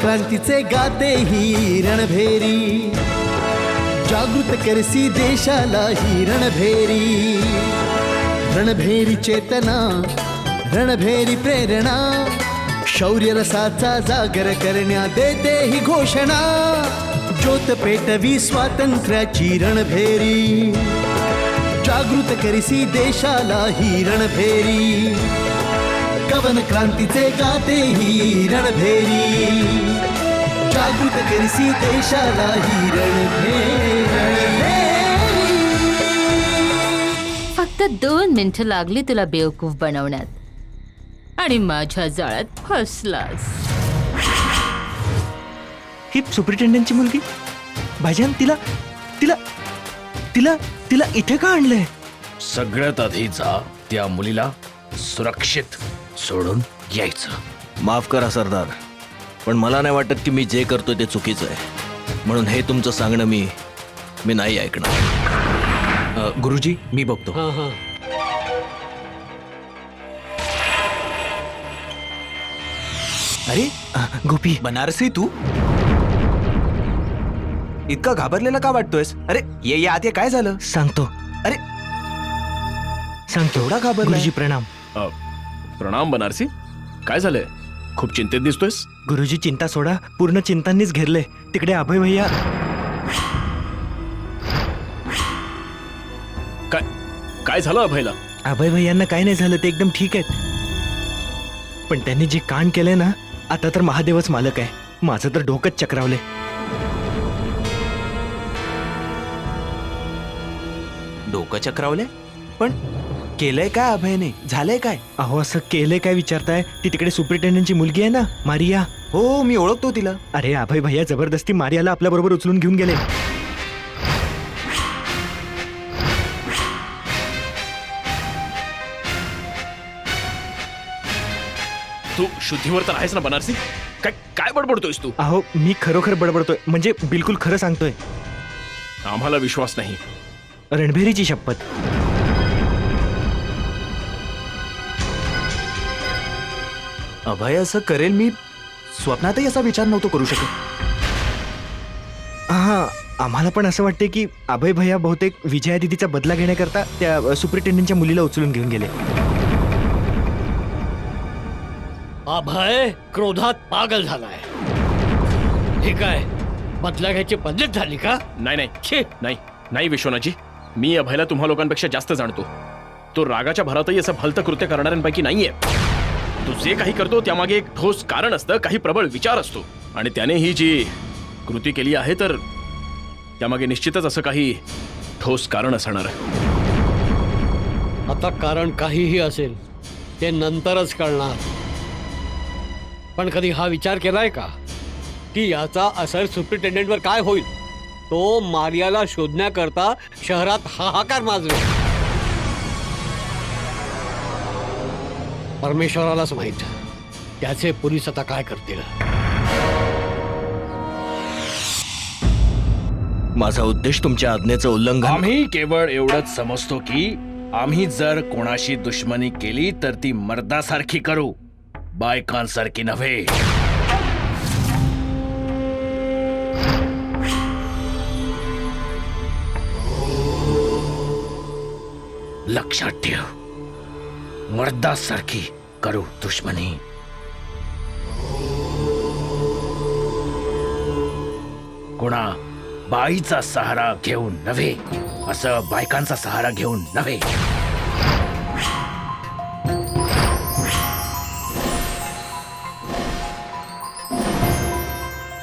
क्रांतीचे गाते ही रणभेरी, जागृत करसी देशाला ही रणभेरी. रणभेरी चेतना, रणभेरी प्रेरणा, शौर्य रसाचा जागर करण्या देते ही घोषणा. ज्योत पेटवी स्वातंत्र्याची रणभेरी, जागृत करसी देशाला ही रणभेरी. कवन क्रांतीचे गाते ही रणभेरी, जागृत करसी देशाला ही रणभेरी. फक्त 2 मिनिटं लागली तुला बेवकूफ बनवण्यात आणि माझ्या जाळ्यात फसलास. ही सुपरिटेंडंटची मुलगी भाईजान, तिला तिला तिला तिला इथे का आणलंय? सगळ्यात आधी जा त्या मुलीला सुरक्षित सोडून यायचं. माफ करा सरदार, पण मला नाही वाटत की मी जे करतोय ते चुकीचं आहे. म्हणून हे तुमचं सांगणं मी नाही ऐकणार. गुरुजी, मी बघतो. अरे गोपी, बनारसी तू इतका घाबरलेला का वाटतोयस? अरे ये आत ये, काय झालं? सांगतो. अरे सांगतो. एवढा घाबरलाय? गुरुजी प्रणाम. प्रणाम बनारसी. काय झालंय? खूप चिंतेत दिसतोयस. गुरुजी चिंता सोडा, पूर्ण चिंतांनीच घेरले. तिकडे अभय भैया. काय काय झालं अभयला? अभय भैयांना काय नाही झालं, ते एकदम ठीक आहेत. पण त्यांनी जे कांड केलंय ना, आता तर महादेवच मालक आहे. माझं तर डोकंच चक्रावले. डोकं चक्रावले? पण केलंय काय अभयने? झालंय काय? अहो, असं केलंय काय विचारताय? ती तिकडे सुपरिटेंडंटची मुलगी आहे ना, मारिया. हो, मी ओळखतो तिला. अरे अभय भैया जबरदस्ती मारियाला आपल्या बरोबर उचलून घेऊन गेले. तू शुद्धीवर तर आहेस ना बनारसी? काय काय बडबडतोयस तू? अहो, मी खरोखर बडबडतोय, म्हणजे बिलकुल खरं सांगतोय. आम्हाला विश्वास नाही. रणभेरीची शपथ. अभय असं करेल मी स्वप्नातही असा विचार नव्हतो करू शकत. हा, आम्हाला पण असं वाटते की अभय भैया बहुतेक विजया दिदीचा बदला घेण्याकरता त्या सुपरिटेंडंटच्या मुलीला उचलून घेऊन गेले. अभय क्रोधात पागल झालाय. हे काय बदला घ्यायची पद्धत झाली का? नाही नाही नाही नाही विश्वनाथजी, मी अभयला तुम्हा लोकांपेक्षा जास्त जाणतो. तो रागाच्या भरातही असं भलतं कृत्य करणाऱ्यांपैकी नाहीये. तो जे काही करतो त्यामागे एक ठोस कारण असतं, काही प्रबळ विचार असतो. आणि त्याने ही जी कृती केली आहे तर त्यामागे निश्चितच असं काही ठोस कारण असणार आहे. आता कारण काहीही असेल ते नंतरच कळणार. पण कधी हा विचार केलाय का की याचा असर सुपरिटेंडंटवर काय होईल? तो मारियाला शोधण्याकरता शहरात हाहाकार माजवेल. परमेश्वरालाच माहित त्याचे पोलीस आता काय करतील. माझा उद्देश तुमच्या आज्ञेचं उल्लंघन. आम्ही केवळ एवढंच समजतो की आम्ही जर कोणाशी दुश्मनी केली तर ती मर्दासारखी करू, बायकांसारखी नव्हे. लक्षात ठेव, मर्दासारखी करू दुश्मनी. कोणा बाईचा सहारा घेऊन नव्हे, असं बायकांचा सहारा घेऊन नव्हे.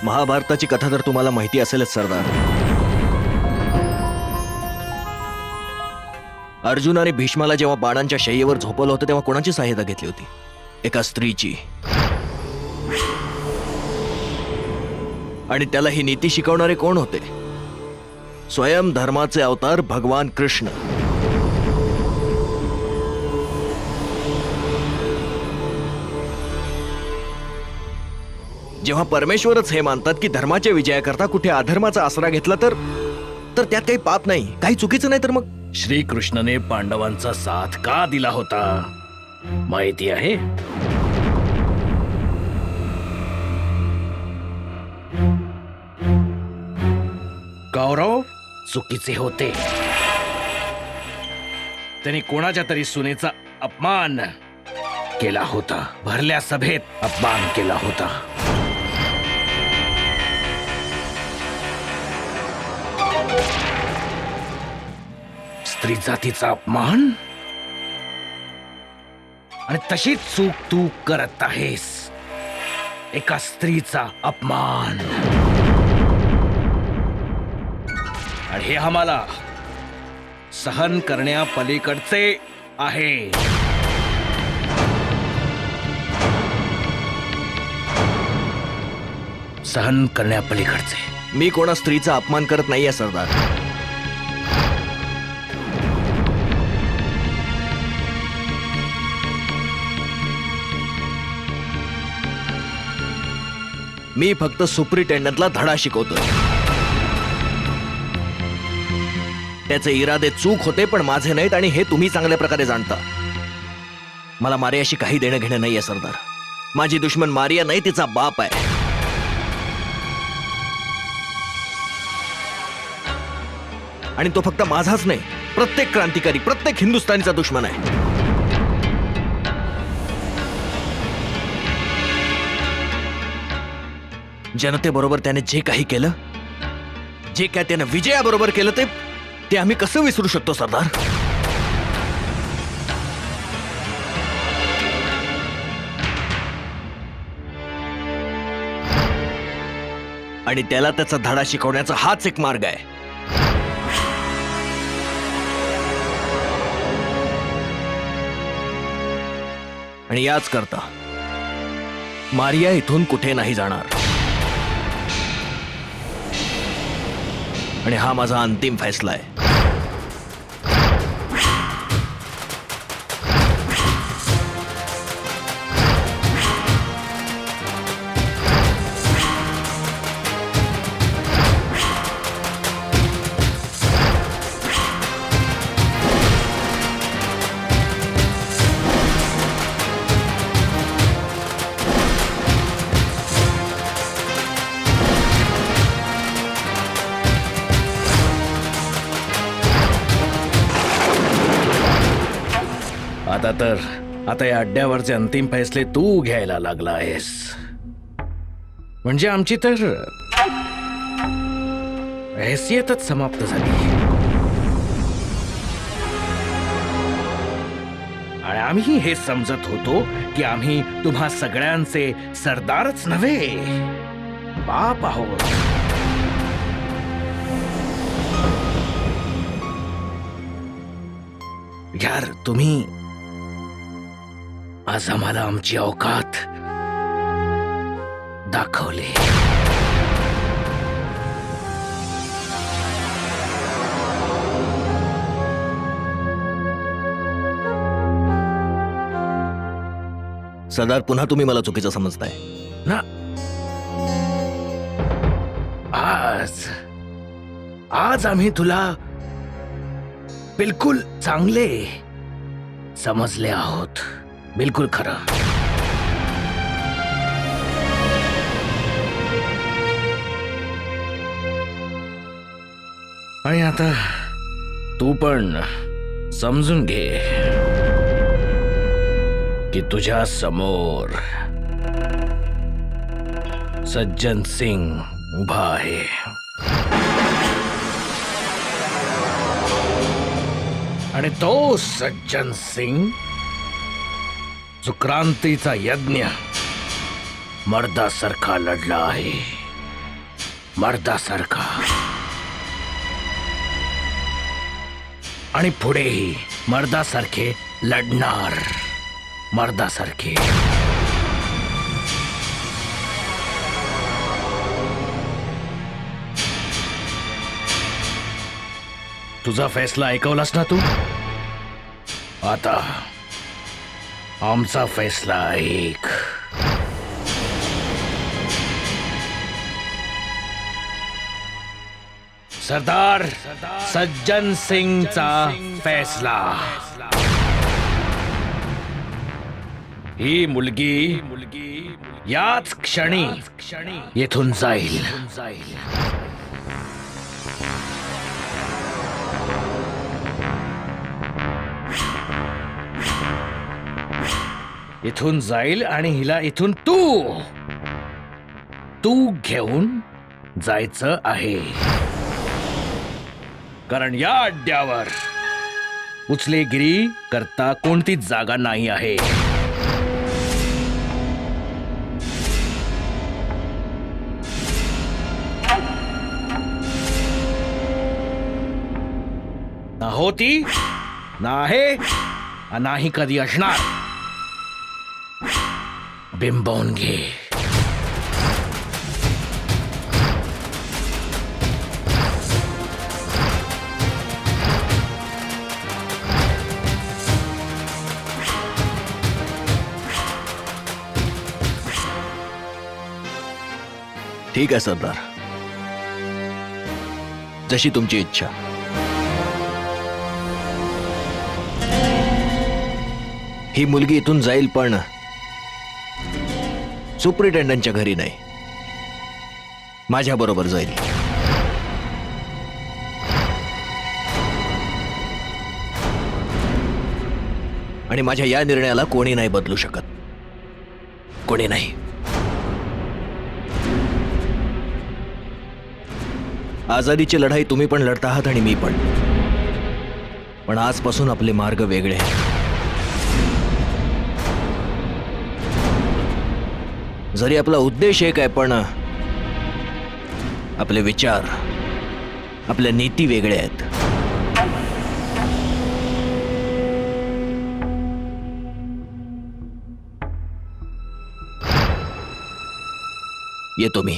महाभारताची कथा तर तुम्हाला माहिती असेलच सरदार. अर्जुनाने भीष्माला जेव्हा बाणांच्या शय्येवर झोपवलं होतं तेव्हा कोणाची सहायता घेतली होती? एका स्त्रीची. आणि त्याला ही नीती शिकवणारे कोण होते? स्वयं धर्माचे अवतार भगवान कृष्ण. जेव्हा परमेश्वरच हे मानतात की धर्माच्या विजयाकरता कुठे अधर्माचा आसरा घेतला तर त्यात काही पाप नाही, काही चुकीचं नाही, तर मग श्रीकृष्णने पांडवांचा साथ का दिला होता माहिती आहे? कौरव चुकीचे होते. त्यांनी कोणाच्या तरी सुनेचा अपमान केला होता. भरल्या सभेत अपमान केला होता. स्त्री जातीचा अपमान, आणि तशीच चूक तू करत आहेस. एका स्त्रीचा अपमान. आणि हे आम्हाला सहन करण्यापलीकडचे आहे. सहन करण्यापलीकडचे. मी कोणा स्त्रीचा अपमान करत नाहीये सरदार. मी फक्त सुप्रिटेंडंटला धडा शिकवतोय. त्याचे इरादे चूक होते पण माझे नाहीत, आणि हे तुम्ही चांगल्या प्रकारे जाणता. मला मारियाशी काही देणं घेणं नाहीये सरदार. माझी दुश्मन मारिया नाही, तिचा बाप आहे. आणि तो फक्त माझाच नाही, प्रत्येक क्रांतिकारी, प्रत्येक हिंदुस्थानीचा दुश्मन आहे. जनतेबरोबर त्याने जे काही केलं, जे काय त्याने विजयाबरोबर केलं, ते आम्ही कसं विसरू शकतो सरदार? आणि त्याला त्याचा धडा शिकवण्याचा हाच एक मार्ग आहे. आणि याच करता मारिया इथून कुठे नाही जाणार. आणि हा माझा अंतिम फैसला आहे. आता या अड्ड्यावरचे अंतिम फैसले तू घ्यायला लागला आहेस. म्हणजे आमची तर हैसियतच समाप्त झाली. आणि आम्ही हे समजत होतो की आम्ही तुम्हा सगळ्यांचे सरदारच नव्हे, बाप आहोत. यार, तुम्ही आज आम्हाला आमची औकात दाखवली. सरदार, पुन्हा तुम्ही मला चुकीचं समजताय ना. आज आम्ही तुला बिलकुल चांगले समजले आहोत. बिलकुल खरं. आणि आता तू पण समजून घे की तुझ्या समोर सज्जन सिंग उभा आहे. आणि तो सज्जन सिंग जो क्रांतीचा यज्ञ मर्दासारखा लढला आहे. मर्दासारखा. आणि पुढेही मर्दासारखे लढणार, मर्दासारखे. तुझा फैसला ऐकवलास ना तू? आता आमचा फैसला ऐक. सरदार सज्जन सिंगचा फैसला. ही मुलगी याच क्षणी येथून जाईल. इथून जाईल आणि हिला इथून तू घेऊन जायचं आहे. कारण या अड्ड्यावर उचलेगिरी करता कोणतीच जागा नाही आहे. ना होती, ना आहे, नाही कधी असणार. बिंबवून घे. ठीक आहे सरदार, जशी तुमची इच्छा. ही मुलगी इथून जाईल, पण सुप्रिटेंडंटच्या घरी नाही, माझ्या बरोबर जाईल. आणि माझ्या या निर्णयाला कोणी नाही बदलू शकत, कोणी नाही. आझादीची लढाई तुम्ही पण लढत आहात आणि मी पण आजपासून आपले मार्ग वेगळे आहेत. जरी आपला उद्देश एक आहे, पण आपले विचार, आपल्या नीती वेगळे आहेत. येतो मी.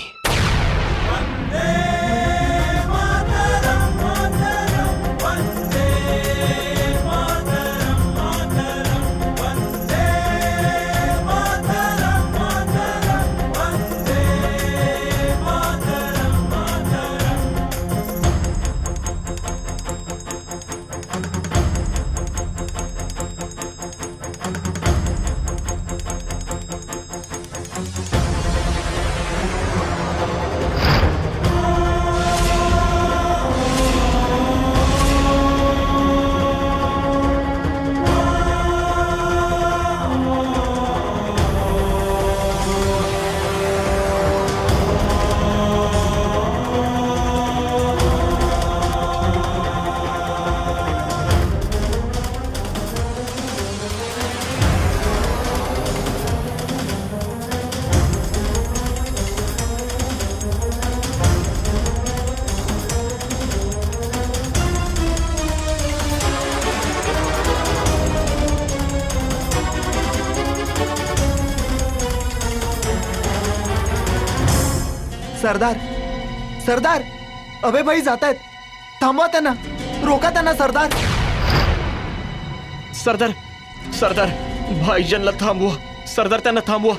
सरदार, सरदार, अभय भाई जात आहेत. थांबवा त्यांना, रोका त्यांना सरदार. सरदार, सरदार, भाईजानला थांबवा. सरदार, त्यांना थांबवा.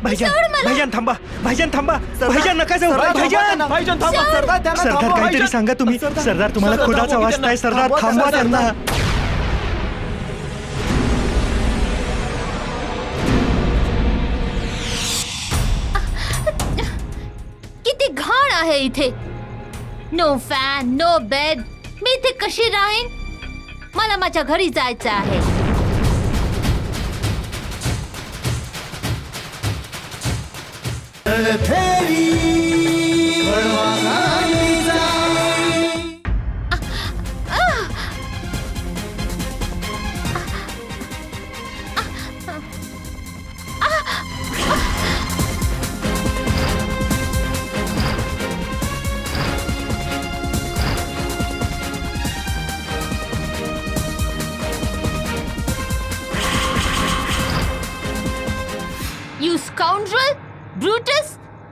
भाईजान थांबा, भाईजान थांबा, भाईजान नका जाऊ. भाईजान, भाईजान थांबा. सरदार त्यांना सरदार थांबवा. काहीतरी सांगा तुम्ही. सरदार तुम्हाला सरदार, खुदाचा थांबवा वाचताय. त्यांना. सरदार थांबवा त्यांना. किती घाण आहे इथे. No fan, no bed. मी इथे कशी राहीन? मला माझ्या घरी जायचं आहे. रणभेरी वळवागालीचा.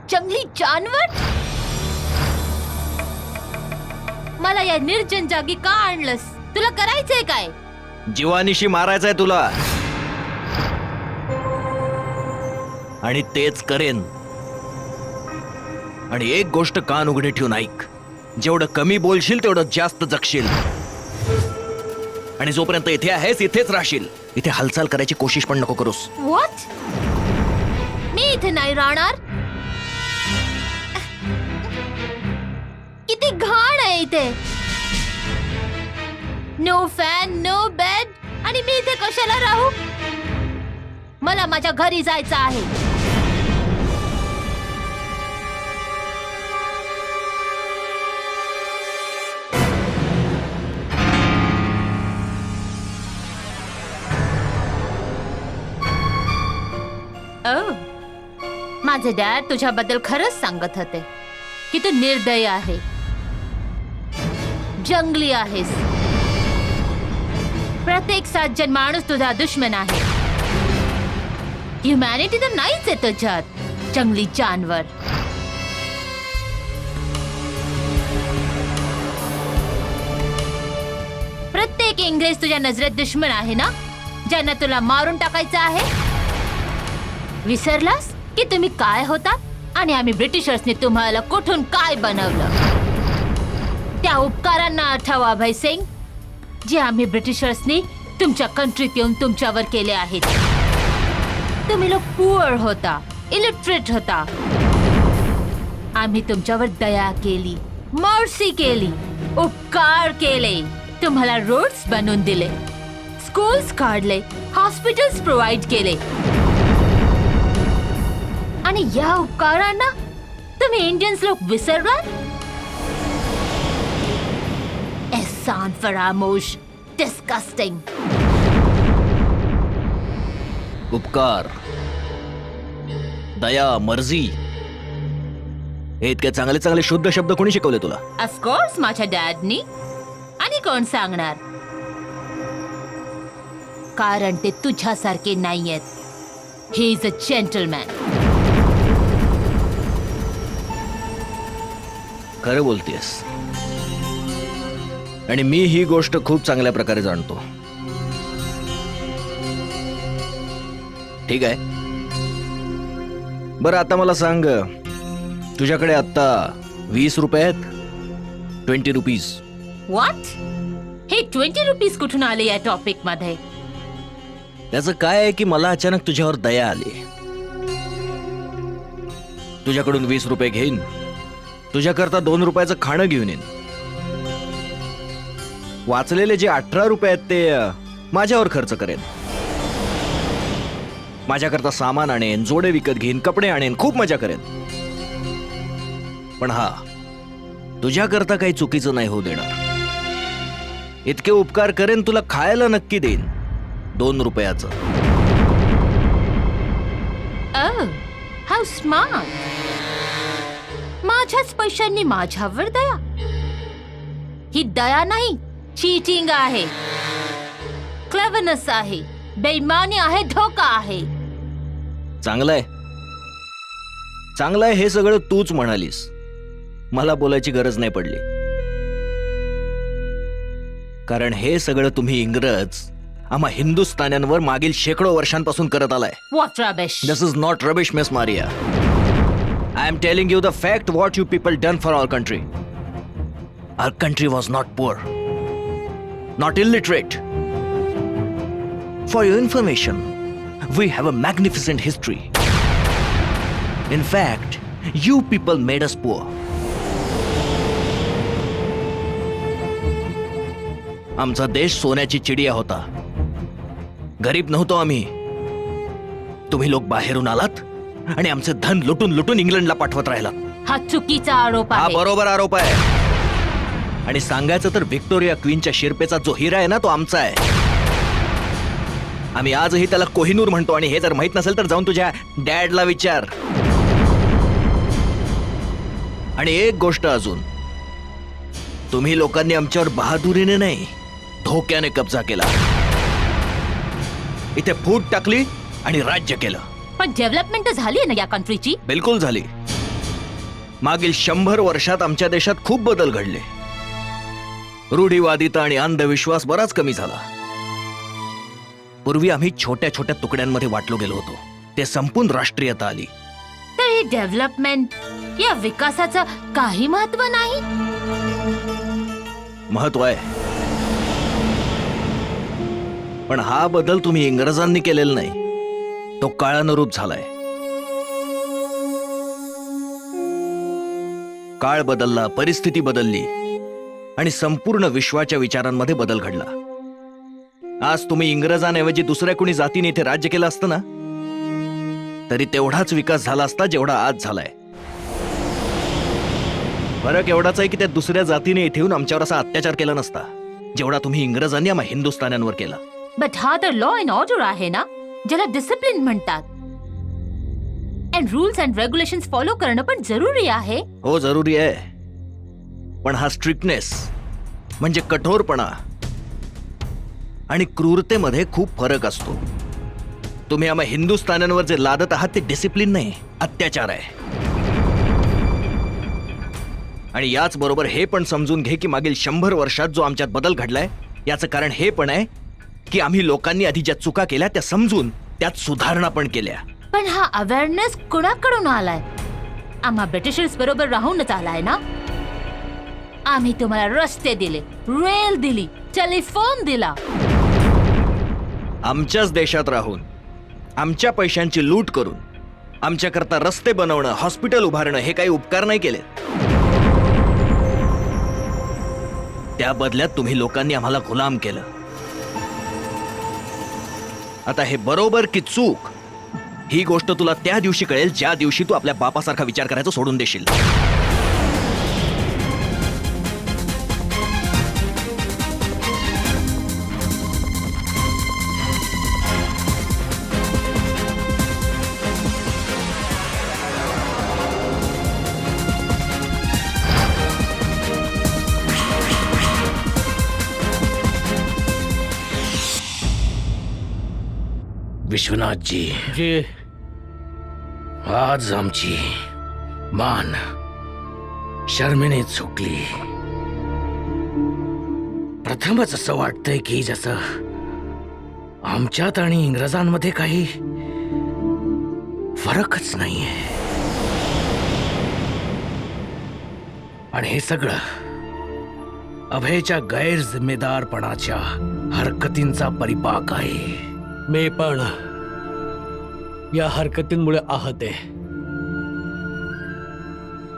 जंगली जानवर? मला या निर्जन जागी का आणलंस? तुला करायचंय काय? जीवानिशी मारायचंय तुला, आणि तेच करेन. आणि एक गोष्ट कान उघडे ठेवून ऐक, जेवढं कमी बोलशील तेवढं जास्त जगशील. आणि जोपर्यंत इथे आहेस इथेच राहशील. इथे हालचाल करायची कोशिश पण नको करूस. व्हॉट? मी इथे नाही राहणार. किती घाण आहे इथे. नो फॅन, नो बेड, आणि मी इथे कशाला राहू? मला माझ्या घरी जायचं आहे. माझे डॅड तुझ्याबद्दल खरंच सांगत होते की तू निर्दयी आहे, जंगली आहेस. प्रत्येक सज्जन माणूस तुझा दुश्मन आहे. ह्युमॅनिटी तर नाहीच आहे तुझ्यात, जंगली जानवर. प्रत्येक इंग्रज तुझ्या नजरेत दुश्मन आहे ना, ज्यांना तुला मारून टाकायचं आहे. विसरलास की तुम्ही काय होतात आणि आम्ही ब्रिटिशर्सने तुम्हाला कुठून काय बनवलं? त्या उपकारांना आठवा अभय सिंग, जे आम्ही ब्रिटिशर्सनी तुमच्या कंट्रीत येऊन तुमच्यावर केले आहेत. तुम्ही लोक पुअर होता, इलिटरेट होता. आम्ही तुमच्यावर दया केली, मर्सी केली, उपकार केले. तुम्हाला रोड्स बनवून दिले, स्कूल्स काढले, हॉस्पिटल्स प्रोव्हाइड केले. आणि या उपकारांना तुम्ही इंडियन्स लोक विसरलात? एहसान फरामोश, डिस्गस्टिंग. उपकार, दया, मर्जी हे इतके चांगले चांगले शुद्ध शब्द कोणी शिकवले तुला? ऑफकोर्स माझ्या डॅडनी. आणि कोण सांगणार? कारण ते तुझ्यासारखे नाहीयेत. He is a gentleman. खरं बोलतेस, आणि मी ही गोष्ट खूप चांगल्या प्रकारे जाणतो. ठीक आहे, बरं आता मला सांग, तुझ्याकडे आता 20 रुपये आहेत? 20 रुपीज. व्हॉट? हे 20 रुपीज कुठून आले या टॉपिक मध्ये? त्याचं काय आहे की मला अचानक तुझ्यावर दया आली. तुझ्याकडून 20 रुपये घेईन, तुझ्याकरता 2 रुपयाचं खाणं घेऊन येईन. वाचलेले जे 18 रुपये आहेत ते माझ्यावर खर्च करेन. माझ्याकरता सामान आणेन, जोडे विकत घेईन, कपडे आणेन, खूप मजा करेन. पण हा, तुझ्याकरता काही चुकीचं नाही होऊ देणार. इतके उपकार करेन, तुला खायला नक्की देईन 2 रुपयाचं. Oh, how smart. माझ्याच पैशांनी माझ्यावर दया? ही दया नाही, चीटिंग आहे, क्लेवरनेस आहे, बेईमानी आहे, धोका आहे. चांगलंय, चांगलंय, हे सगळं तूच म्हणालीस. मला बोलायची गरज नाही पडली. कारण हे सगळं तुम्ही इंग्रज आम्हा हिंदुस्थान्यांवर मागील शेकडो वर्षांपासून करत आलाय. What rubbish. This is not rubbish, Miss Maria. I am telling you the fact what you people done for our country. Our country was not poor, not illiterate. For your information, we have a magnificent history. In fact, you people made us poor. आमचा देश सोन्याची चिडिया होता. गरीब नव्हतो आम्ही. तुम्ही लोक बाहेरून आलात आणि आमचे धन लुटून लुटून इंग्लंडला पाठवत राहिलात. हा चुकीचा आरोप हा आहे. बरोबर आरोप आहे. आणि सांगायचं तर व्हिक्टोरिया क्वीनच्या शिरपेचा जो हिरा आहे ना, तो आमचा आहे. आम्ही आजही त्याला कोहिनूर म्हणतो. आणि हे जर माहित नसेल तर जाऊन तुझ्या डॅडला विचार. आणि एक गोष्ट अजून, तुम्ही लोकांनी आमच्यावर बहादुरीने नाही, धोक्याने कब्जा केला. इथे फूट टाकली आणि राज्य केलं. पण डेव्हलपमेंट झाली ना या कंट्रीची. बिलकुल झाली. मागील 100 वर्षात आमच्या देशात खूप बदल घडले. रूढीवादिता आणि अंधविश्वास बराच कमी झाला. पूर्वी आम्ही छोट्या छोट्या तुकड्यांमध्ये वाटलो गेलो होतो, ते संपून राष्ट्रीयता आली. तर ही डेव्हलपमेंट, या विकासाचं काही महत्व नाही. महत्व आहे, पण हा बदल तुम्ही इंग्रजांनी केलेला नाही, तो काळानुरूप झालाय. काळ बदलला, परिस्थिती बदलली आणि संपूर्ण विश्वाच्या विचारांमध्ये बदल घडला. आज तुम्ही इंग्रजांऐवजी दुसऱ्या कोणी जातीने इथे राज्य केलं असतं ना, तरी तेवढाच विकास झाला असता जेवढा आज झालाय. फरक एवढाच आहे की त्या दुसऱ्या जातीने इथे येऊन आमच्यावर असा अत्याचार केला नसता जेवढा तुम्ही इंग्रजांनी आम्हा हिंदुस्थान्यांवर केला. बट हा तर लॉ अँड ऑर्डर आहे ना, ज्याला डिसिप्लिन म्हणतात. And rules and regulations follow करणं पण जरुरी आहे. हो, जरुरी आहे, पण हा स्ट्रिक्टनेस म्हणजे कठोरपणा आणि क्रूरतेमध्ये खूप फरक असतो. तुम्ही आम्हा हिंदुस्थान्यांवर जे लादत आहात ते डिसिप्लिन नाही, अत्याचार आहे. आणि याच बरोबर हे पण समजून घे की मागील 100 वर्षात जो आमच्यात बदल घडलाय याचं कारण हे पण आहे की आम्ही लोकांनी आधी ज्या चुका केल्या त्या समजून त्यात सुधारणा पण केल्या. पण हा अवेअरनेस कुणाकडून आलाय? आम्हा ब्रिटिशर्स बरोबर राहूनच आलाय ना. आम्ही तुम्हाला रस्ते दिले, रेल दिली, टेलिफोन दिला. आमच्याच देशात राहून आमच्या पैशांची लूट करून आमच्याकरता रस्ते बनवणं, हॉस्पिटल उभारणं हे काही उपकार नाही केले. त्या बदल्यात तुम्ही लोकांनी आम्हाला गुलाम केलं. आता हे बरोबर की चूक ही गोष्ट तुला त्या दिवशी कळेल ज्या दिवशी तू आपल्या बापासारखा विचार करायचं सोडून देशील. विश्वनाथजी, जे आज आमची मान शर्मेने झुकली. प्रथमच असं वाटतंय की जसं आमच्यात आणि इंग्रजांमध्ये काही फरकच नाहीये. आणि हे सगळं अभयच्या गैरजिम्मेदारपणाच्या हरकतींचा परिपाक आहे. मी पण या हरकतींमुळे आहत आहे.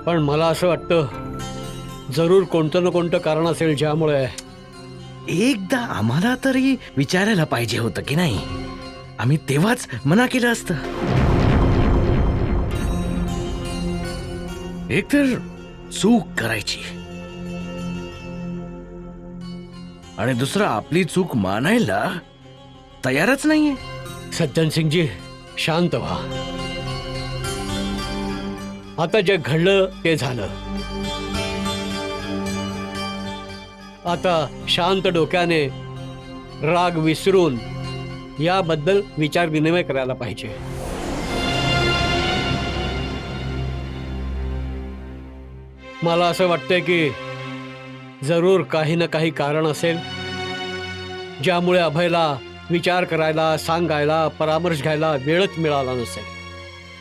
पण मला असं वाटतं जरूर कोणतं ना कोणतं कारण असेल ज्यामुळे. एकदा आम्हाला तरी विचारायला पाहिजे होतं की नाही? आम्ही तेव्हाच मना केलं असतं. एकतर चूक करायची आणि दुसरं आपली चूक मानायला तयारच नाहीये. सज्जन सिंगजी, शांत व्हा. आता जे घडलं ते झालं. आता शांत डोक्याने राग विसरून याबद्दल विचार विनिमय करायला पाहिजे. मला असं वाटतंय की जरूर काही ना काही कारण असेल ज्यामुळे अभयला विचार करायला, सांगायला, परामर्श घ्यायला वेळच मिळाला नसेल.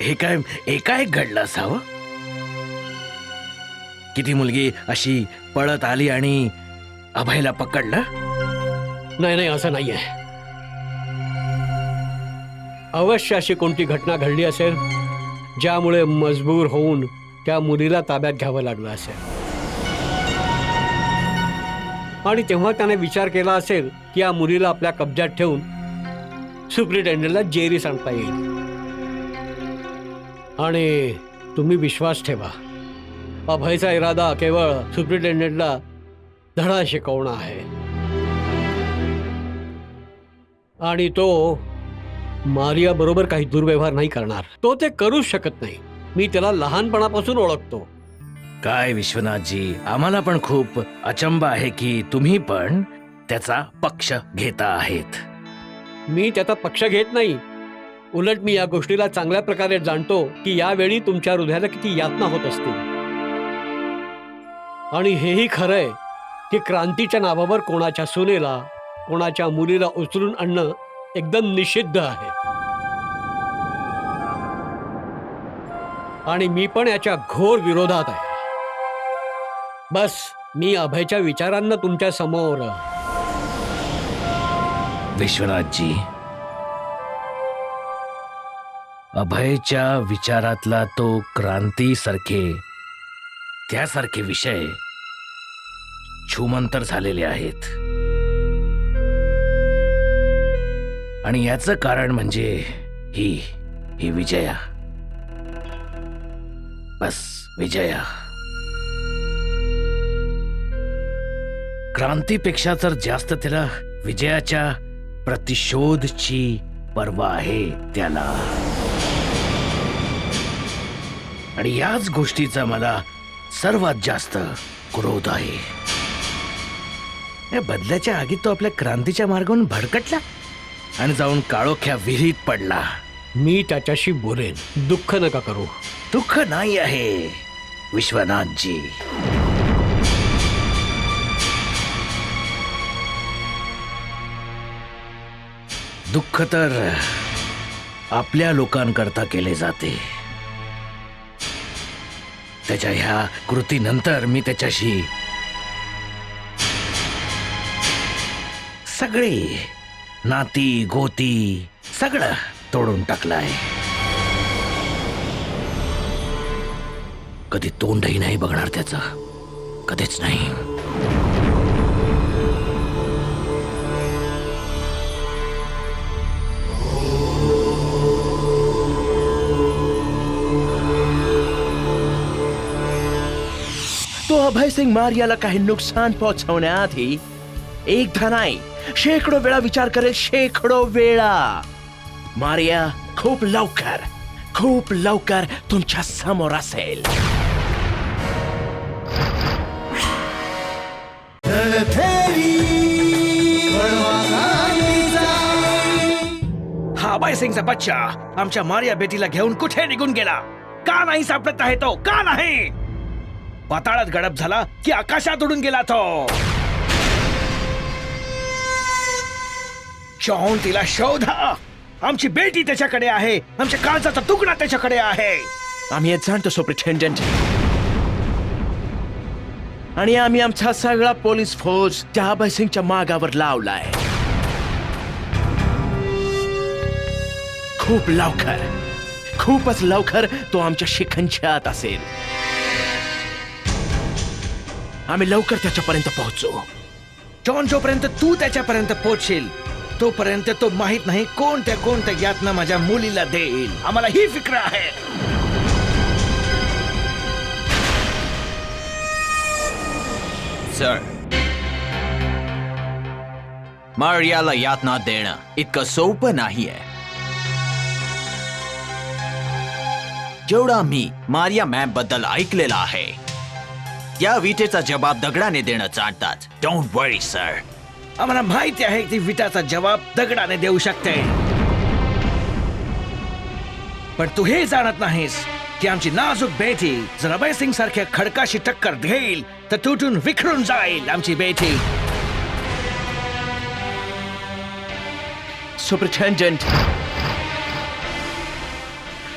हे काय एकाएक घडलं असावं? किती मुलगी अशी पळत आली आणि अभयला पकडलं? नाही नाही, असं नाहीये. अवश्य अशी कोणती घटना घडली असेल ज्यामुळे मजबूर होऊन त्या मुलीला ताब्यात घ्यावं लागलं असेल. आणि तेव्हा त्याने विचार केला असेल की या मुलीला आपल्या कब्जात ठेवून सुप्रिटेंडेंटला जेरी सांगता येईल. आणि तुम्ही विश्वास ठेवा, अभयचा इरादा केवळ सुप्रिटेंडेंटला धडा शिकवणं आहे. आणि तो मारिया बरोबर काही दुर्व्यवहार नाही करणार. तो ते करूच शकत नाही. मी त्याला लहानपणापासून ओळखतो. काय विश्वनाथजी, आम्हाला पण खूप अचंबा आहे की तुम्ही पण त्याचा पक्ष घेता आहेत. मी त्याचा पक्ष घेत नाही. उलट मी या गोष्टीला चांगल्या प्रकारे जाणतो की यावेळी तुमच्या हृदयाला किती यातना होत असतील. आणि हेही खरंय की क्रांतीच्या नावावर कोणाच्या सुनेला कोणाच्या मुलीला उचलून आणणं एकदम निषिद्ध आहे. आणि मी पण याच्या घोर विरोधात आहे. बस मी अभयच्या विचारांना तुमच्या समोर. विश्वनाथजी, अभयच्या विचारातला तो क्रांतीसारखे त्यासारखे विषय छूमंतर झालेले आहेत. आणि याचं कारण म्हणजे ही विजया. बस विजया. क्रांतीपेक्षा तर जास्त त्याला विजयाच्या प्रतिशोधची पर्वा आहे त्याला. आणि याच गोष्टीचा मला सर्वात जास्त क्रोध आहे. या बदल्याच्या आगीत तो आपल्या क्रांतीच्या मार्गावरून भडकटला आणि जाऊन काळोख्या विहिरीत पडला. मी त्याच्याशी बोलेन, दुःख नका करू. दुःख नाही आहे विश्वनाथजी. दुःख तर आपल्या लोकांकरता केले जाते. त्याच्या ह्या कृतीनंतर मी त्याच्याशी सगळी नाती गोती सगळं तोडून टाकलंय. कधी तोंडही नाही बघणार त्याचं, कधीच नाही. तो अभय सिंग मारियाला काही नुकसान पोहोचवण्याआधी एकदा नाही शेकडो वेळा विचार करेल. शेकडो वेळा. मारिया खूप लवकर तुमच्या समोर असेल. हा अभय सिंगचा बच्चा आमच्या मारिया बेटीला घेऊन कुठे निघून गेला? का नाही सापडत आहे तो? का नाही? पाताळात गडप झाला की आकाशात उडून गेला तो? जाऊन तिला शोधा. आमची बेटी त्याच्याकडे आहे, आमच्या काळजाचा तुकडा त्याच्याकडे आहे. आम्ही हे जाणतो सुपरिटेंडेंट. आणि आम्ही आमचा सगळा पोलीस फोर्स त्या अभय सिंगच्या मागावर लावलाय. खूपच लवकर तो आमच्या शिखंच्यात असेल. आम्ही लवकर त्याच्यापर्यंत पोहोचू. जॉन, जोपर्यंत तू त्याच्यापर्यंत पोहोचशील तोपर्यंत तो माहित नाही कोणत्या यातना माझ्या मुलीला देईल. आम्हाला ही फिक्र आहे. सर, मारियाला यातना देणं इतकं सोपं नाहीये. जेवढा मी मारिया मॅम बद्दल ऐकलेला आहे त्या विटेचा जबाब दगडाने देणं जाणतात. Don't worry sir. आम्हाला माहिती आहे ती विटाचा जबाब दगडाने देऊ शकते. पण तू हे जाणत नाहीस की आमची नाजूक बेटी जर अभय सिंग सारख्या खडकाशी टक्कर देईल तर तुटून विखरून जाईल आमची बेटी. सुपरिटेंडेंट,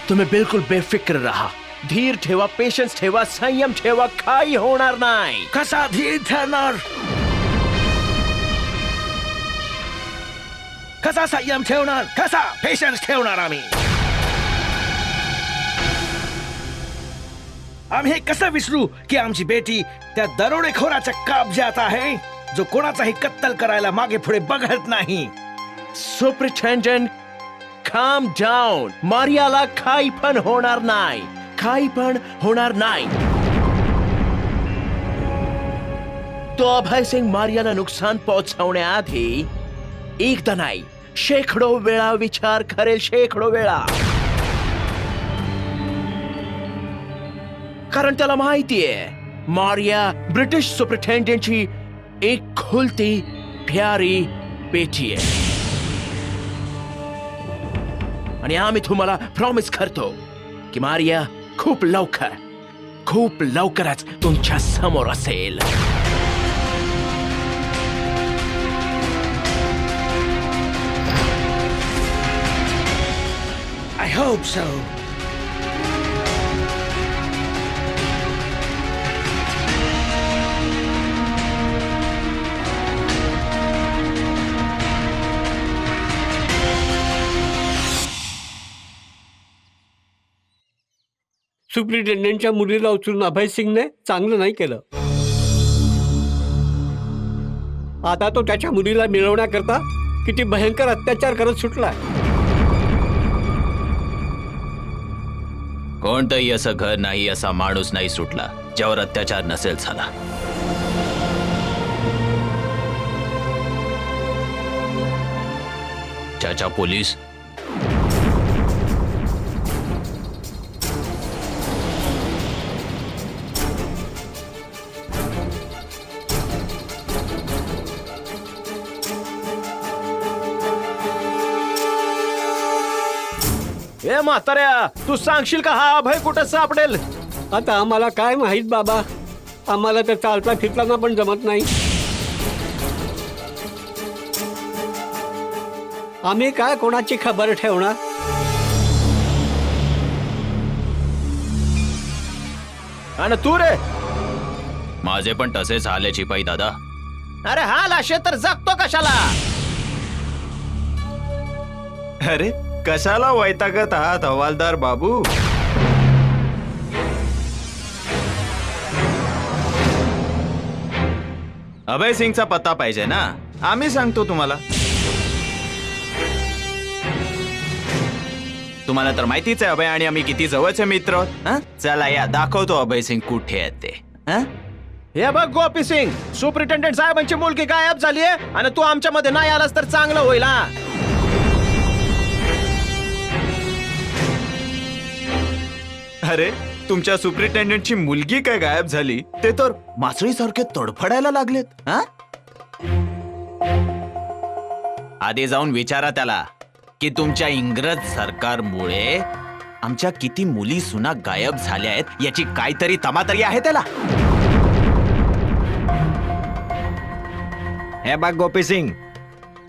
तुम्ही बिलकुल बेफिक्र रहा. धीर ठेवा, पेशन्स ठेवा, संयम ठेवा. काही होणार नाही. कसा धीर ठेवणार? कसा संयम ठेवणार? कसा पेशन्स ठेवणार? आम्ही हे कसं विसरू की आमची बेटी त्या दरोडेखोराच्या कब्जात आहे जो कोणाचाही कत्तल करायला मागे पुढे बघत नाही. Superintendent, calm down. मारियाला काही पण होणार नाही. तो अभय सिंग मारियाला नुकसान पोहोचवण्याआधी एकदा नाही शेकडो वेळा विचार करेल. शेकडो वेळा. कारण त्याला माहितीये मारिया ब्रिटिश सुपरिटेंडेंटची एक खुलती प्यारी बेटी आहे. आणि आम्ही तुम्हाला प्रॉमिस करतो की मारिया खूप खूप लवकरच तुमच्या समोर असेल. I hope so. सुप्रिटेंडेंटच्या मुलीला उचलून अभय सिंगने चांगलं नाही केलं. आता तो त्याच्या मुलीला मिळवण्याकरता किती भयंकर अत्याचार करत सुटलाय. कोणतंही असं घर नाही, असा माणूस नाही सुटला ज्यावर अत्याचार नसेल झाला. चाचा पोलीस, ए म्हाताऱ्या, तू सांगशील का हा अभय कुठं सापडेल? आता आम्हाला काय माहित बाबा, आम्हाला तर चालता फिरताना पण जमत नाही. आम्ही काय कोणाची खबर ठेवणार. आणि तू रे? माझे पण तसेच झाले चिपाई दादा. अरे हा लाशे तर जगतो कशाला? अरे कशाला वैतागत आहात हवालदार बाबू? अभय सिंगचा पत्ता पाहिजे ना, आम्ही सांगतो तुम्हाला. तुम्हाला तर माहितीच आहे अभय आणि आम्ही किती जवळचे मित्र आहोत. हं? चला या, दाखवतो अभय सिंग कुठे आहेत ते. हं? हे बघ गोपी सिंग, सुप्रिटेंडेंट साहेबांची मुलगी गायब झालीये आणि तू आमच्या मध्ये नाही आलास तर चांगलं होईल. हा, अरे तुमच्या सुप्रिटेंडेंटची मुलगी काय गायब झाली, ते तर मासळीसारखे तडफडायला लागलेत. हं? आधी जाऊन विचारा त्याला की तुमच्या इंग्रज सरकारमुळे आमच्या किती मुली सुना गायब झाल्या आहेत याची काहीतरी तमातरी आहे त्याला. हे बघ गोपी सिंग,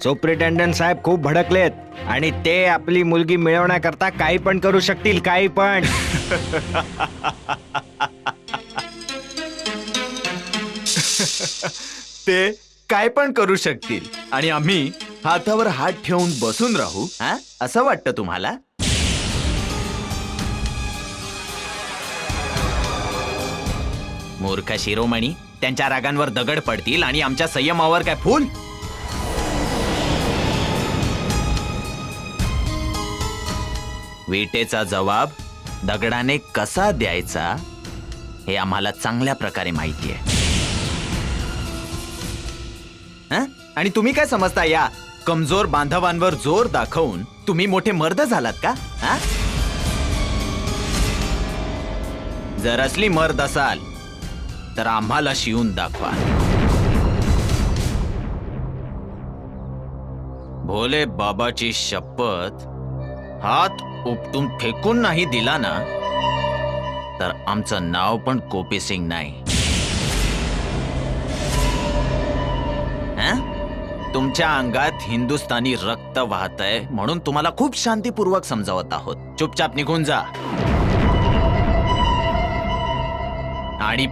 सुप्रिटेंडंट साहेब खूप भडकलेत आणि ते आपली मुलगी मिळवण्याकरता काही पण करू शकतील, काही पण. ते काय पण करू शकतील आणि आम्ही हातावर हात ठेवून बसून राहू. हा? असं वाटतं तुम्हाला? मूर्ख शिरोमणी, त्यांच्या रागांवर दगड पडतील आणि आमच्या संयमावर काय फूल? विटेचा जबाब दगडाने कसा द्यायचा हे आम्हाला चांगल्या प्रकारे माहिती आहे. हं? आणि तुम्ही काय समजता या कमजोर बांधवांवर जोर दाखवून तुम्ही मोठे मर्द झालात का? हं? जर असली मर्द असाल तर आम्हाला शिवून दाखवा. भोले बाबाची शपथ, हात उपटून फेकून नाही दिला ना तर आमचं नाव पण गोपी सिंग नाही. हं? तुमच्या अंगात हिंदुस्थानी रक्त वाहतंय म्हणून तुम्हाला खूप शांतीपूर्वक समजावत आहोत. चुपचाप निघून जा. आणि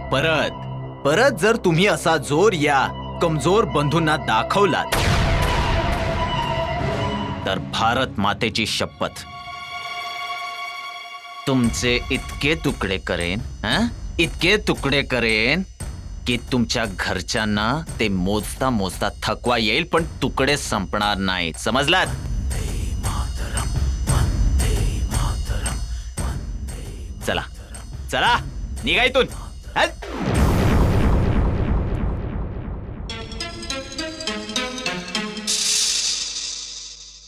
परत जर तुम्ही असा जोर या कमजोर बंधूंना दाखवलात तर भारत मातेची शपथ तुमचे इतके तुकडे करेन, इतके तुकडे करेन की तुमच्या घरच्यांना ते मोजता मोजता थकवा येईल पण तुकडे संपणार नाहीत. समजलात? चला चला निघा इथून. हल.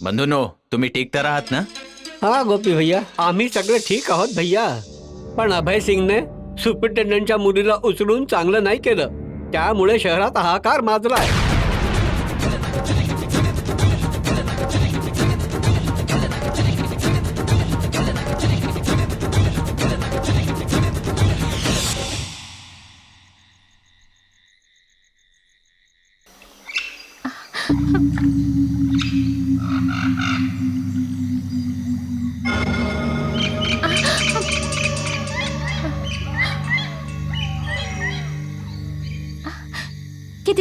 बंधूंनो, तुम्ही ठीक तर आहात ना? हा गोपी भैया, आम्ही सगळे ठीक आहोत भैया. पण अभय सिंगने सुप्रिटेंडेंटच्या मुलीला उचलून चांगलं नाही केलं, त्यामुळे शहरात हाहाकार माजलाय. किती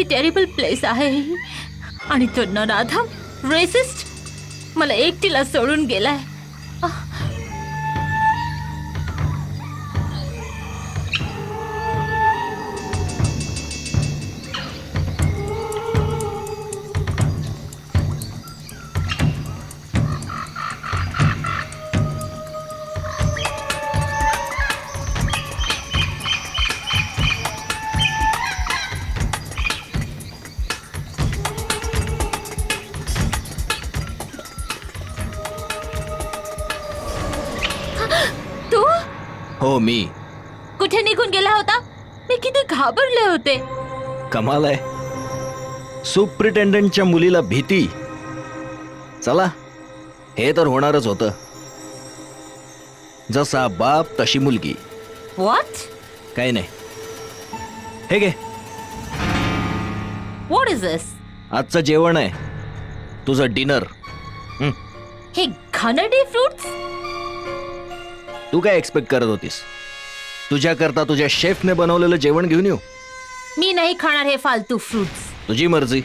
टेरिबल प्लेस आहे ही. आणि तो नराधम रेसिस्ट मला एकटीला सोडून गेलाय. तू हो मी. कुठे निघून गेला होता? मी किती घाबरले होते. कमाल आहे, सुप्रिटेंडंटच्या मुलीला भीती. चला, हे तर होणारच होतं. जसा बाप तशी मुलगी. व्हॉट काही नाही. हे घे, व्हॉट इज दिस? आजचं जेवण आहे, तुझं डिनर. हे घाणेरडे फ्रुट्स. तू काय एक्सपेक्ट करत होतीस? तुझ्याकरता तुझ्या शेफने बनवलेलं जेवण घेऊन येऊ? मी नाही खाणार हे फालतू फ्रुट्स. तुझी मर्जी.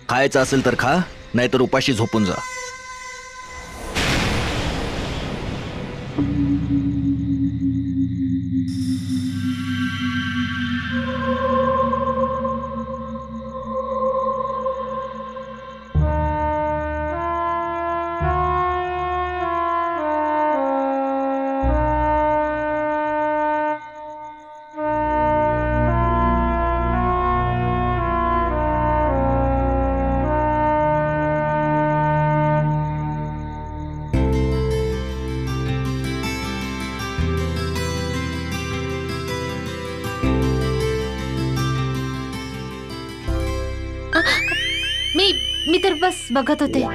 खायचं असेल तर खा, नाहीतर उपाशी झोपून जा. मी तर बस बघत होते.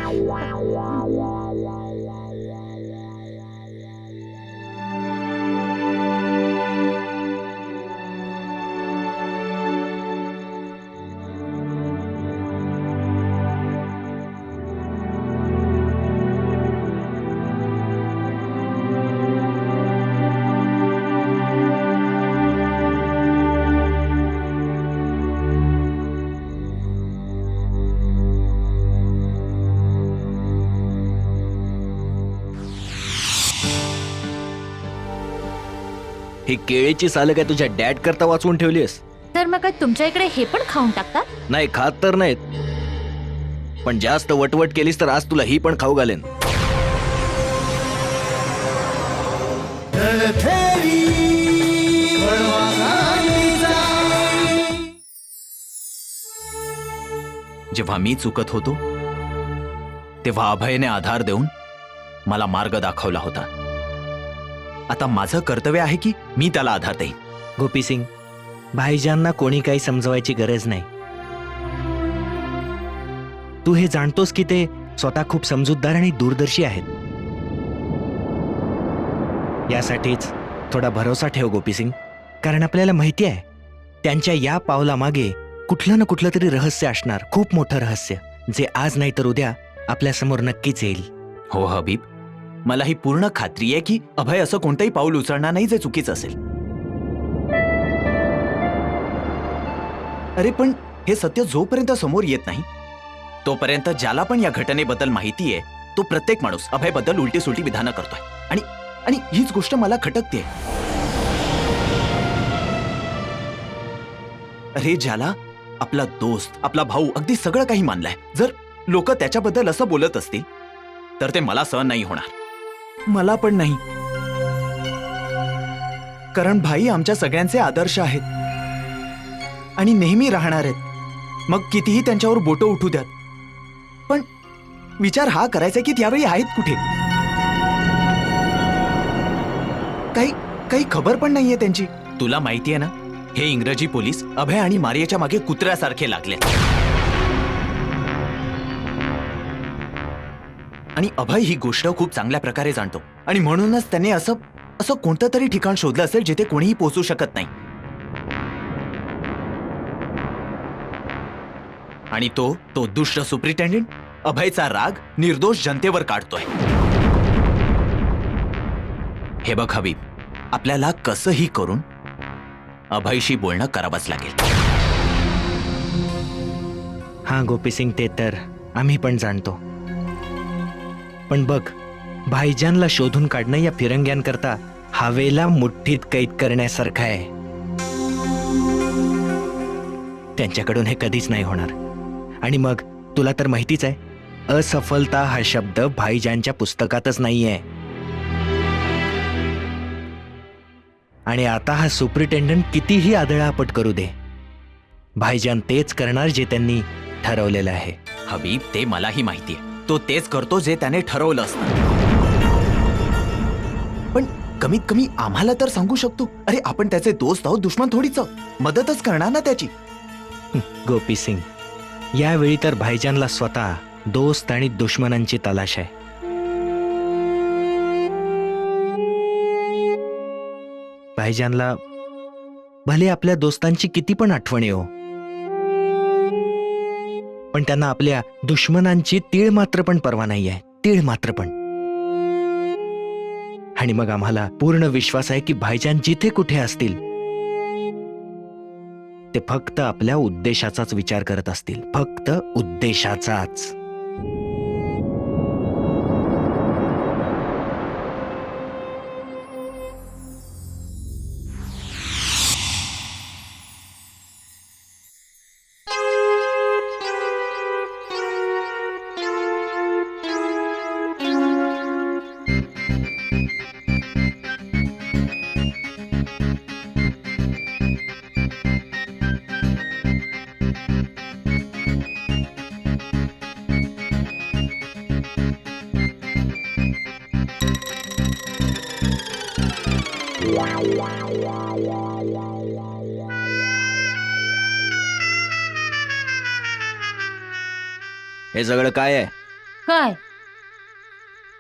ही केळीची सालं काय तुझ्या डॅड करता वाचवून ठेवलीस? तर मग काय तुमच्या इकडे हे पण खाऊन टाकतात? नाही, खात तर नाहीत, पण जास्त वटवट केलीस तर आज तुला ही पण खाऊ घालेन. रणभेरी वळवागांचा. जेव्हा मी चुकत होतो तेव्हा अभयने आधार देऊन मला मार्ग दाखवला होता. आता माझं कर्तव्य आहे की मी त्याला आधार देईन. गोपी सिंग, भाईजानना कोणी काही समजवायची गरज नाही. तू हे जाणतोस की ते स्वतः खूप समजूतदार आणि दूरदर्शी आहेत. यासाठीच थोडा भरोसा ठेव गोपी सिंग, कारण आपल्याला माहिती आहे त्यांच्या या पावलामागे कुठलं ना कुठलं तरी रहस्य असणार, खूप मोठं रहस्य, जे आज नाही तर उद्या आपल्या समोर नक्कीच येईल. हो हबीब, मला ही पूर्ण खात्री आहे की अभय असं कोणतंही पाऊल उचलणार नाही जे चुकीचं असेल. अरे पण हे सत्य जोपर्यंत समोर येत नाही तोपर्यंत ज्याला पण या घटनेबद्दल माहिती आहे तो प्रत्येक माणूस अभयबद्दल उलटी सुलटी विधानं करतोय. आणि हीच गोष्ट मला खटकते. अरे ज्याला आपला दोस्त, आपला भाऊ, अगदी सगळं काही मानलंय, जर लोक त्याच्याबद्दल असं बोलत असतील तर ते मला सहन नाही होणार. मला पण नाही, कारण भाई आमच्या सगळ्यांचे आदर्श आहेत आणि नेहमी राहणार आहेत. मग कितीही त्यांच्यावर बोटं उठू द्यात, पण विचार हा करायचा की त्यावेळी आहेत कुठे. काही खबर पण नाहीये त्यांची. तुला माहितीये ना, हे इंग्रजी पोलीस अभय आणि मारियाच्या मागे कुत्र्यासारखे लागले. आणि अभय ही गोष्ट खूप चांगल्या प्रकारे जाणतो आणि म्हणूनच त्याने असं कोणतं तरी ठिकाण शोधलं असेल जिथे कोणीही पोहोचू शकत नाही. आणि तो दुष्ट सुप्रिटेंडेंट अभयचा राग निर्दोष जनतेवर काढतोय. हे बघ हबीब, आपल्याला कसंही करून अभयशी बोलणं करावंच लागेल. हा गोपी सिंग, ते तर आम्ही पण जाणतो. पण बघ, भाईजानला शोधून काढणं या फिरंग्यांकरता हवेला मुठ्ठीत कैद करण्यासारखं आहे. त्यांच्याकडून हे कधीच नाही होणार. आणि मग तुला तर माहितीच आहे, असफलता हा शब्द भाईजानच्या पुस्तकातच नाहीये. आणि आता हा सुप्रिटेंडंट कितीही आदळापट करू दे, भाईजान तेच करणार जे त्यांनी ठरवलेलं आहे. हबीब, ते मलाही माहितीये. तो तेच करतो जे त्याने ठरवलं असतं. पण कमीत कमी आम्हाला तर सांगू शकतो. अरे, आपण त्याचे दोस्त आहोत, दुश्मन थोडीच आहोत. मदतच करणार ना त्याची. गोपी सिंग, यावेळी तर भाईजानला स्वतः दोस्त आणि दुश्मनांची तलाश आहे. भाईजानला भले आपल्या दोस्तांची किती पण आठवण येऊ, पण त्यांना आपल्या दुश्मनांची तीळ मात्र पण पर्वा नाही आहे. तीळ मात्र पण. आणि मग आम्हाला पूर्ण विश्वास आहे की भाईजान जिथे कुठे असतील ते फक्त आपल्या उद्देशाचाच विचार करत असतील. फक्त उद्देशाचाच. हे सगळं काय आहे? काय?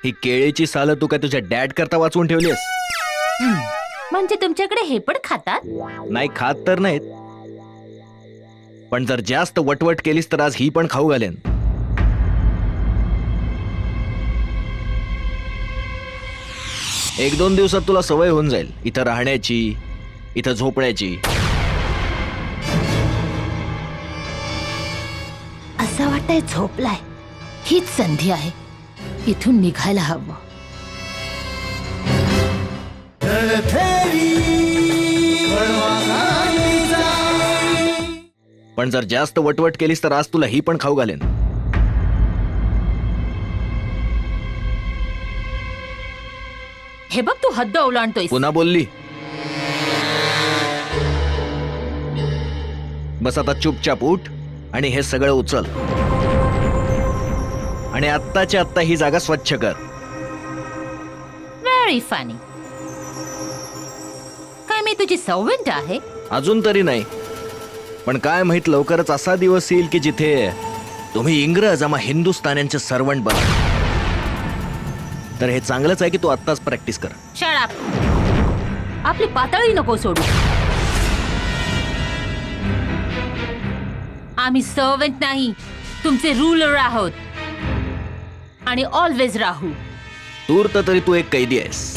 ही केळीची सालं तू काय तुझ्या डॅड करता वाचवून ठेवलीस? म्हणजे तुमच्याकडे हे पण खातात? नाही, खात तर नाहीत, पण जर जास्त वटवट केलीस तर आज ही पण खाऊ घालेन. एक दोन दिवसात तुला सवय होऊन जाईल इथं राहण्याची, इथं झोपण्याची. असं वाटतंय झोपलाय. हीच संधी आहे, इथून निघायला हवं. पण जर जास्त वटवट केलीस तर आज तुला ही पण खाऊ घालेन. हे बघ, तू हद्द ओलांडतोयस. पुन्हा बोलली. बस आता चुपचाप उठ आणि हे सगळं उचल आणि आत्ताच्या आत्ता ही जागा स्वच्छ कर. Very funny. काय मी तुझी सर्वंट आहे? अजून तरी नाही, पण काय माहित लवकरच असा दिवस येईल की जिथे तुम्ही इंग्रज आम्हा हिंदुस्थान्यांचे सर्वंट बना. तर हे चांगलंच आहे की तू आत्ताच प्रॅक्टिस कर. Shut up. आपली पातळी नको सोडू. आम्ही सर्वंट नाही, तुमचे रूलर आहोत आणि ऑलवेज राहू. तूर्त तरी तू एक कैदी आहेस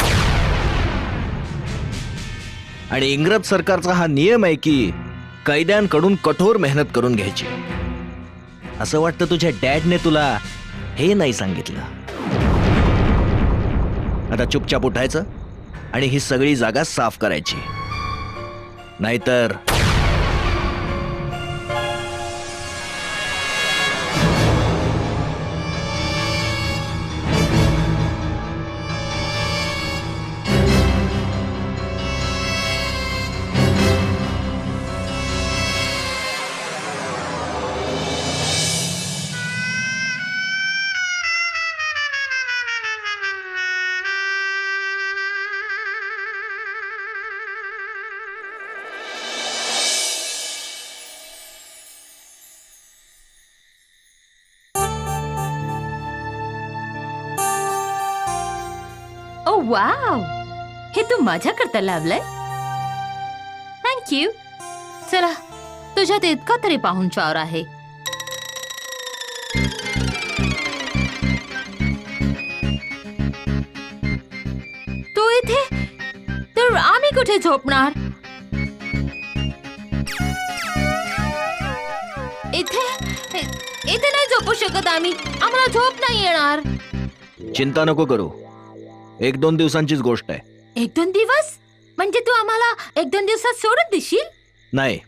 आणि इंग्रज सरकारचा हा नियम आहे की कैद्यांकडून कठोर मेहनत करून घ्यायची. असं वाटतं तुझ्या डॅडने तुला हे नाही सांगितलं. आता चुपचाप उठायचं आणि ही सगळी जागा साफ करायची, नाहीतर ओ वाव, हे तू माझ्याकरता लावलंय. थँक्यू. चला, तुझ्यात इतका तरी पाहुणचार आहे कुठे झोपणार? इथे नाही झोपू शकत आम्ही. आम्हाला झोप नाही येणार. चिंता नको करू, 1-2 दिवसांचीच गोष्ट आहे. 1-2 दिवस म्हणजे तू आम्हाला 1-2 दिवसात सोडून देशील? नाही,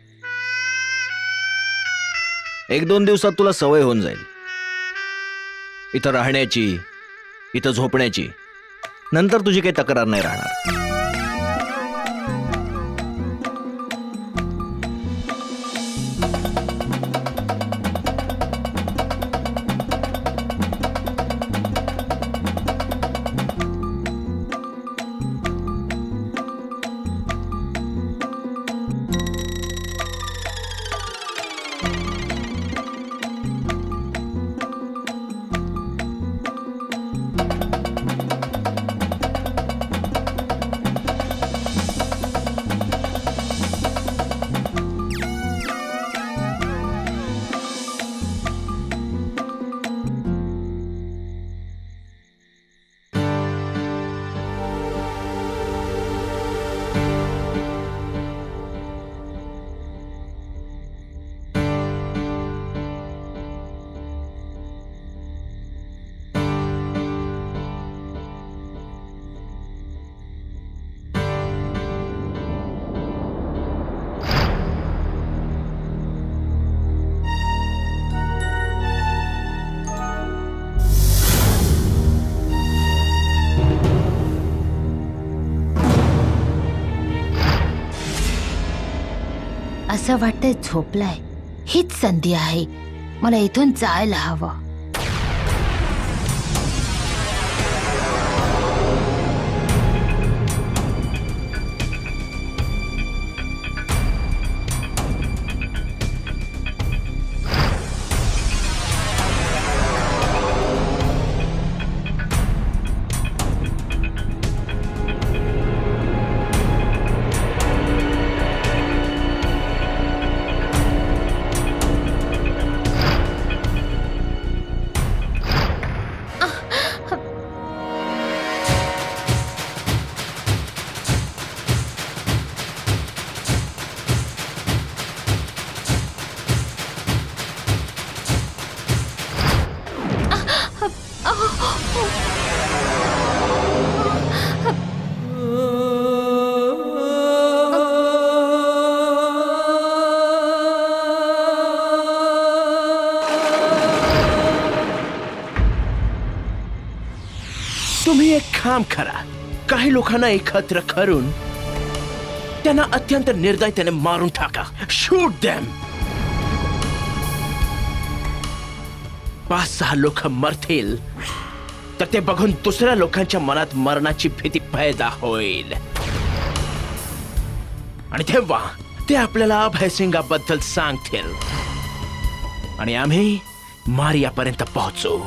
1-2 दिवसात तुला सवय होऊन जाईल इथं राहण्याची, इथं झोपण्याची. नंतर तुझी काही तक्रार नाही राहणार. असं वाटतंय झोपलाय. हीच संधी आहे. मला इथून जायला हवं. तुम्ही एक काम करा, काही लोकांना एकत्र करून त्यांना अत्यंत निर्दयतेने मारून टाका. Shoot them. 5-6 लोक मरतील तर ते बघून दुसऱ्या लोकांच्या मनात मरणाची भीती पैदा होईल आणि तेव्हा ते आपल्याला अभयसिंगाबद्दल सांगतील आणि आम्ही मारियापर्यंत पोहोचू.